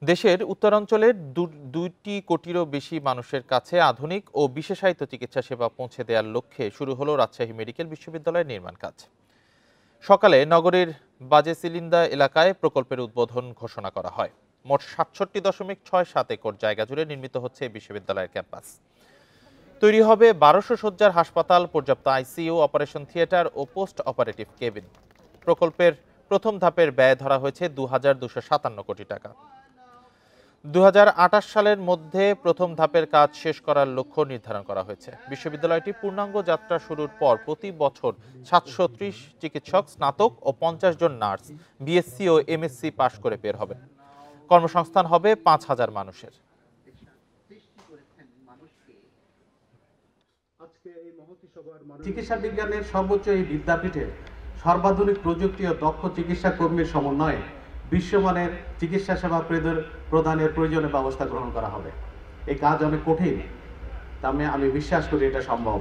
দেশের উত্তরাঞ্চলের 2 কোটিরও বেশি মানুষের কাছে আধুনিক ও বিশেষায়িত চিকিৎসা সেবা পৌঁছে দেওয়ার লক্ষ্যে শুরু হলো রাজশাহী মেডিকেল বিশ্ববিদ্যালয়ের নির্মাণ কাজ। সকালে নগরীর বাজেসিলিন্দা এলাকায় প্রকল্পের উদ্বোধন ঘোষণা করা হয়। মোট 67.67 একর জায়গা জুড়ে নির্মিত হচ্ছে এই বিশ্ববিদ্যালয়ের ক্যাম্পাস। তৈরি হবে 1200 শয্যার হাসপাতাল, পর্যাপ্ত আইসিইউ, অপারেশন থিয়েটার ও পোস্ট অপারেটিভ কেবিন। প্রকল্পের প্রথম ধাপের ব্যয় ধরা হয়েছে 2257 কোটি টাকা। 2028 সালের মধ্যে প্রথম ধাপের কাজ শেষ করার লক্ষ্য নির্ধারণ করা হয়েছে। বিশ্ববিদ্যালয়টি পূর্ণাঙ্গ যাত্রা শুরুর পর প্রতি বছর 730 চিকিৎসক, স্নাতক ও 50 জন নার্স বিএসসি ও এমএসসি পাশ করে বের হবেন। কর্মসংস্থান হবে 5000 মানুষের। চিকিৎসা বিজ্ঞানের সর্বোচ্চ এই বিদ্যাপীঠে সর্বাধুনিক প্রযুক্তি ও দক্ষ চিকিৎসা কর্মীর সমন্বয়ে বিশ্বমানের চিকিৎসা সেবা প্রদানের প্রয়োজনীয় ব্যবস্থা গ্রহণ করা হবে। এই কাজ অনেক কঠিন, তবে আমি বিশ্বাস করি এটা সম্ভব।